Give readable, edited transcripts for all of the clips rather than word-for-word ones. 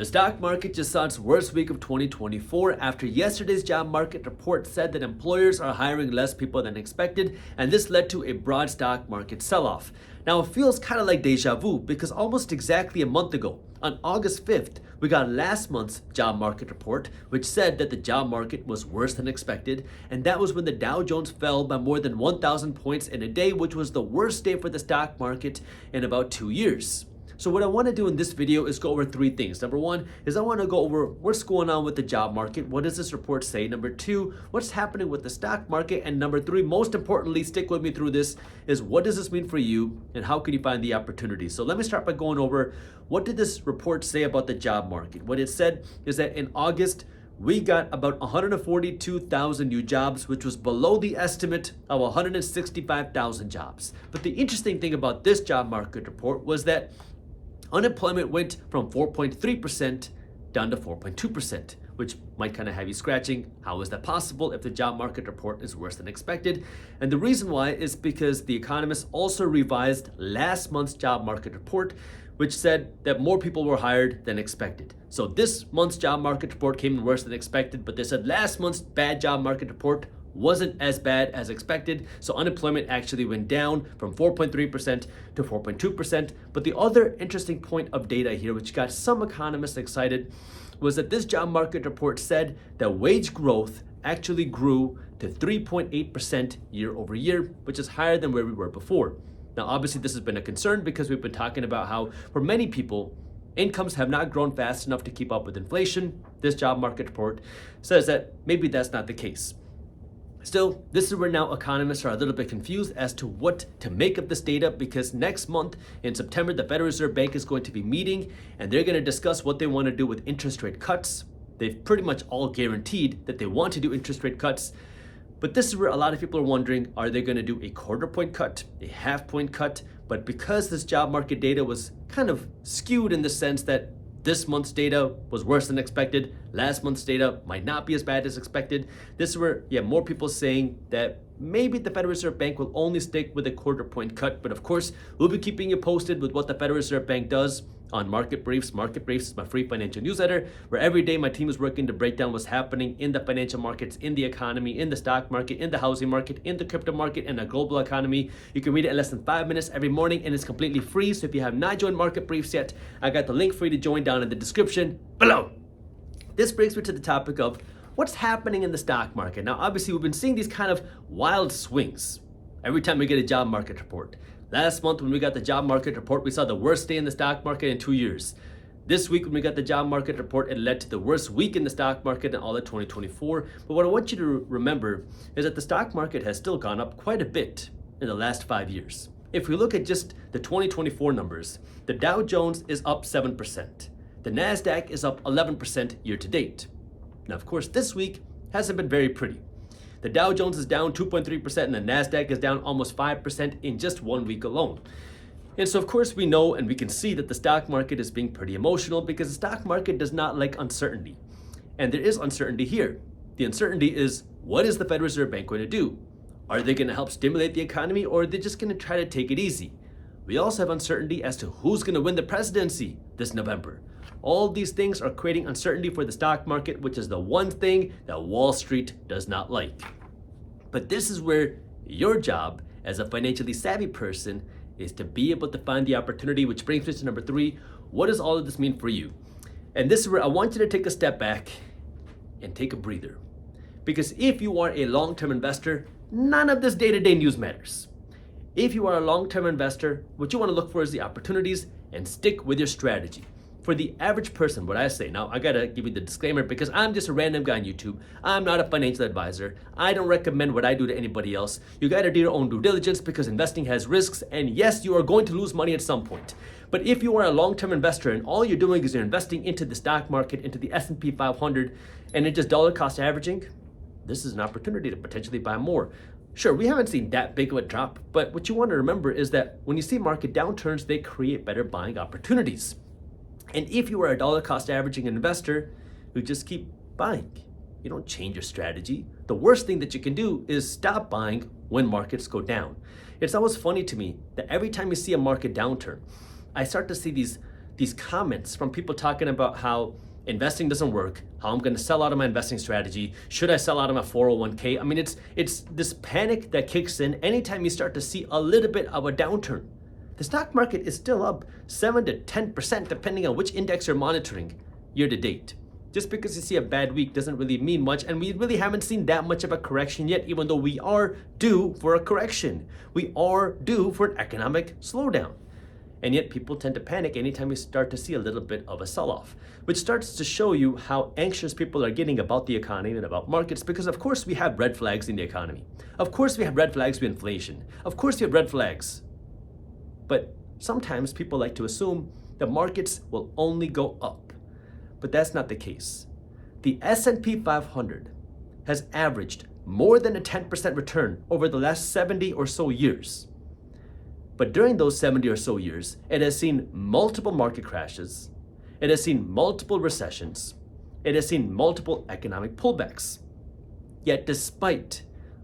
The stock market just saw its worst week of 2024 after yesterday's job market report said that employers are hiring less people than expected, and this led to a broad stock market sell-off. Now, it feels kind of like deja vu because almost exactly a month ago, on August 5th, we got last month's job market report, which said that the job market was worse than expected, and that was when the Dow Jones fell by more than 1,000 points in a day, which was the worst day for the stock market in about 2 years. So what I want to do in this video is go over three things. Number one is I want to go over what's going on with the job market. What does this report say? Number two, what's happening with the stock market? And number three, most importantly, stick with me through this, is what does this mean for you and how can you find the opportunities? So let me start by going over what did this report say about the job market. What it said is that in August, we got about 142,000 new jobs, which was below the estimate of 165,000 jobs. But the interesting thing about this job market report was that unemployment went from 4.3% down to 4.2%, which might kind of have you scratching. How is that possible if the job market report is worse than expected? And the reason why is because the economists also revised last month's job market report, which said that more people were hired than expected. So this month's job market report came in worse than expected, but they said last month's bad job market report wasn't as bad as expected. So unemployment actually went down from 4.3% to 4.2%. But the other interesting point of data here, which got some economists excited, was that this job market report said that wage growth actually grew to 3.8% year over year, which is higher than where we were before. Now, obviously, this has been a concern because we've been talking about how for many people, incomes have not grown fast enough to keep up with inflation. This job market report says that maybe that's not the case. Still, this is where now economists are a little bit confused as to what to make of this data, because next month in September, the Federal Reserve Bank is going to be meeting and they're going to discuss what they want to do with interest rate cuts. They've pretty much all guaranteed that they want to do interest rate cuts. But this is where a lot of people are wondering, are they going to do a quarter point cut, a half point cut? But because this job market data was kind of skewed in the sense that this month's data was worse than expected, last month's data might not be as bad as expected, this is where you have more people saying that maybe the Federal Reserve Bank will only stick with a quarter point cut. But of course, we'll be keeping you posted with what the Federal Reserve Bank does on Market Briefs. Market Briefs is my free financial newsletter where every day my team is working to break down what's happening in the financial markets, in the economy, in the stock market, in the housing market, in the crypto market, and the global economy. You can read it in less than 5 minutes every morning and it's completely free. So if you have not joined Market Briefs yet, I got the link for you to join down in the description below. This brings me to the topic of what's happening in the stock market. Now, obviously, we've been seeing these kind of wild swings every time we get a job market report. Last month when we got the job market report, we saw the worst day in the stock market in 2 years. This week when we got the job market report, it led to the worst week in the stock market in all of 2024. But what I want you to remember is that the stock market has still gone up quite a bit in the last 5 years. If we look at just the 2024 numbers, the Dow Jones is up 7%. The NASDAQ is up 11% year to date. Now, of course, this week hasn't been very pretty. The Dow Jones is down 2.3% and the NASDAQ is down almost 5% in just 1 week alone. And so, of course, we know and we can see that the stock market is being pretty emotional because the stock market does not like uncertainty. And there is uncertainty here. The uncertainty is, what is the Federal Reserve Bank going to do? Are they going to help stimulate the economy, or are they just going to try to take it easy? We also have uncertainty as to who's going to win the presidency this November. All these things are creating uncertainty for the stock market, which is the one thing that Wall Street does not like. But this is where your job as a financially savvy person is to be able to find the opportunity, which brings me to number three. What does all of this mean for you? And this is where I want you to take a step back and take a breather. Because if you are a long-term investor, none of this day-to-day news matters. If you are a long-term investor, what you want to look for is the opportunities and stick with your strategy. For the average person, what I say, now I gotta give you the disclaimer because I'm just a random guy on YouTube. I'm not a financial advisor. I don't recommend what I do to anybody else. You gotta do your own due diligence because investing has risks, and yes, you are going to lose money at some point. But if you are a long-term investor and all you're doing is you're investing into the stock market, into the S&P 500, and it's just dollar cost averaging, this is an opportunity to potentially buy more. Sure, we haven't seen that big of a drop, but what you want to remember is that when you see market downturns, they create better buying opportunities. And if you are a dollar cost averaging investor, you just keep buying. You don't change your strategy. The worst thing that you can do is stop buying when markets go down. It's always funny to me that every time you see a market downturn, I start to see these these comments from people talking about how investing doesn't work, how I'm going to sell out of my investing strategy, should I sell out of my 401k? I mean, it's this panic that kicks in anytime you start to see a little bit of a downturn. The stock market is still up 7 to 10% depending on which index you're monitoring year to date. Just because you see a bad week doesn't really mean much, and we really haven't seen that much of a correction yet, even though we are due for a correction. We are due for an economic slowdown. And yet people tend to panic anytime you start to see a little bit of a sell-off, which starts to show you how anxious people are getting about the economy and about markets, because of course we have red flags in the economy. Of course we have red flags with inflation. Of course we have red flags. But sometimes people like to assume that markets will only go up. But that's not the case. The S&P 500 has averaged more than a 10% return over the last 70 or so years. But during those 70 or so years, it has seen multiple market crashes, it has seen multiple recessions, it has seen multiple economic pullbacks. Yet despite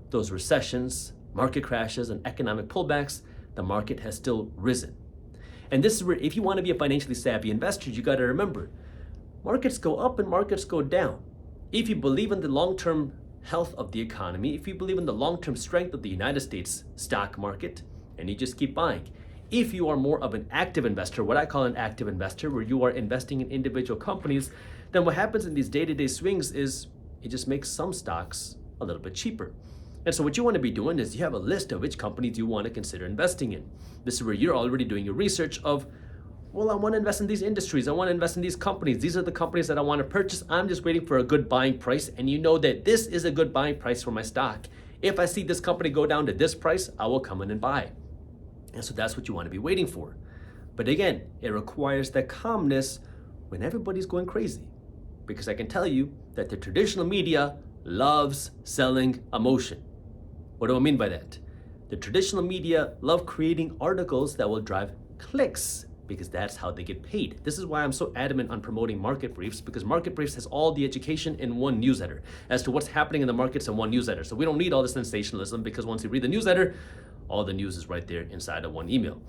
those recessions, market crashes, and economic pullbacks, the market has still risen. And this is where, if you want to be a financially savvy investor, you got to remember, markets go up and markets go down. If you believe in the long-term health of the economy, if you believe in the long-term strength of the United States stock market, and you just keep buying. If you are more of an active investor, what I call an active investor, where you are investing in individual companies, then what happens in these day-to-day swings is it just makes some stocks a little bit cheaper. And so what you want to be doing is you have a list of which companies you want to consider investing in. This is where you're already doing your research of, well, I want to invest in these industries. I want to invest in these companies. These are the companies that I want to purchase. I'm just waiting for a good buying price. And you know that this is a good buying price for my stock. If I see this company go down to this price, I will come in and buy. And so that's what you want to be waiting for. But again, it requires that calmness when everybody's going crazy. Because I can tell you that the traditional media loves selling emotion. What do I mean by that? The traditional media love creating articles that will drive clicks, because that's how they get paid. This is why I'm so adamant on promoting Market Briefs, because Market Briefs has all the education in one newsletter as to what's happening in the markets in one newsletter. So we don't need all the sensationalism, because once you read the newsletter, all the news is right there inside of one email.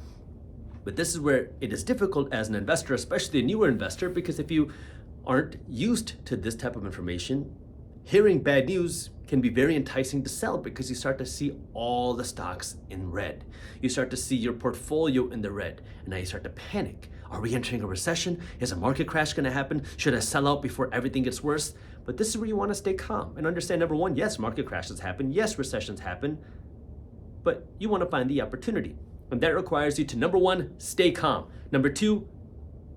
But this is where it is difficult as an investor, especially a newer investor, because if you aren't used to this type of information, hearing bad news can be very enticing to sell, because you start to see all the stocks in red. You start to see your portfolio in the red, and now you start to panic. Are we entering a recession? Is a market crash going to happen? Should I sell out before everything gets worse? But this is where you want to stay calm and understand, number one, yes, market crashes happen. Yes, recessions happen. But you want to find the opportunity. And that requires you to, number one, stay calm. Number two,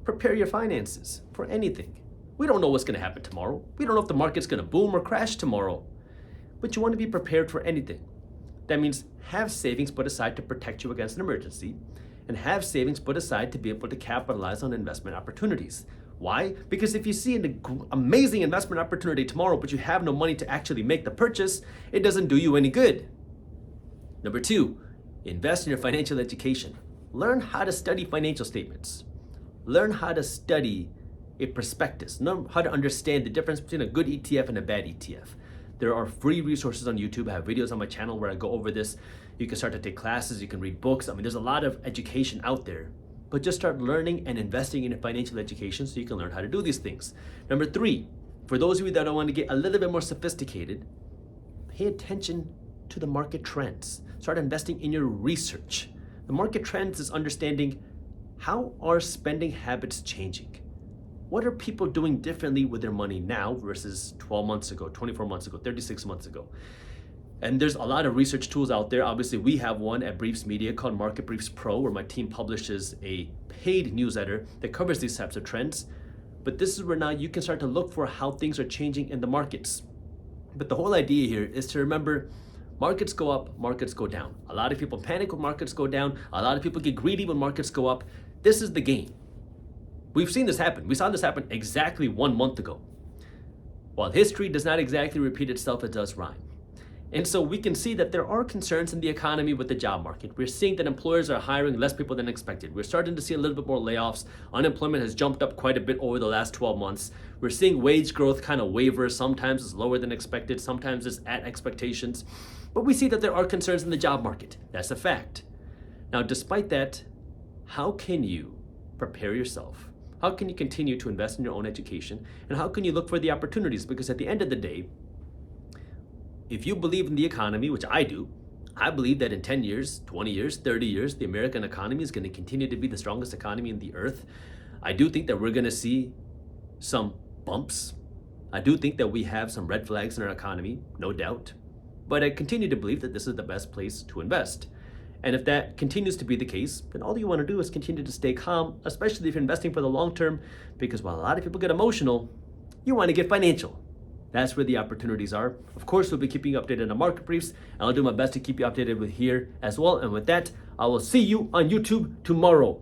prepare your finances for anything. We don't know what's going to happen tomorrow. We don't know if the market's going to boom or crash tomorrow. But you want to be prepared for anything. That means have savings put aside to protect you against an emergency, and have savings put aside to be able to capitalize on investment opportunities. Why? Because if you see an amazing investment opportunity tomorrow, but you have no money to actually make the purchase, it doesn't do you any good. Number two, invest in your financial education. Learn how to study financial statements. Learn how to study a prospectus. Learn how to understand the difference between a good ETF and a bad ETF. There are free resources on YouTube. I have videos on my channel where I go over this. You can start to take classes, you can read books. I mean, there's a lot of education out there. But just start learning and investing in financial education so you can learn how to do these things. Number three, for those of you that want to get a little bit more sophisticated, pay attention to the market trends. Start investing in your research. The market trends is understanding, how are spending habits changing? What are people doing differently with their money now versus 12 months ago, 24 months ago, 36 months ago? And there's a lot of research tools out there. Obviously, we have one at Briefs Media called Market Briefs Pro, where my team publishes a paid newsletter that covers these types of trends. But this is where now you can start to look for how things are changing in the markets. But the whole idea here is to remember, markets go up, markets go down. A lot of people panic when markets go down. A lot of people get greedy when markets go up. This is the game. We've seen this happen. We saw this happen exactly 1 month ago. While history does not exactly repeat itself, it does rhyme. And so we can see that there are concerns in the economy with the job market. We're seeing that employers are hiring less people than expected. We're starting to see a little bit more layoffs. Unemployment has jumped up quite a bit over the last 12 months. We're seeing wage growth kind of waver. Sometimes it's lower than expected. Sometimes it's at expectations. But we see that there are concerns in the job market. That's a fact. Now, despite that, how can you prepare yourself How can you continue to invest in your own education? And how can you look for the opportunities? Because at the end of the day, if you believe in the economy, which I do, I believe that in 10 years, 20 years, 30 years, the American economy is going to continue to be the strongest economy in the earth. I do think that we're going to see some bumps. I do think that we have some red flags in our economy, no doubt. But I continue to believe that this is the best place to invest. And if that continues to be the case, then all you want to do is continue to stay calm, especially if you're investing for the long term, because while a lot of people get emotional, you want to get financial. That's where the opportunities are. Of course, we'll be keeping you updated on market briefs, and I'll do my best to keep you updated with here as well. And with that, I will see you on YouTube tomorrow.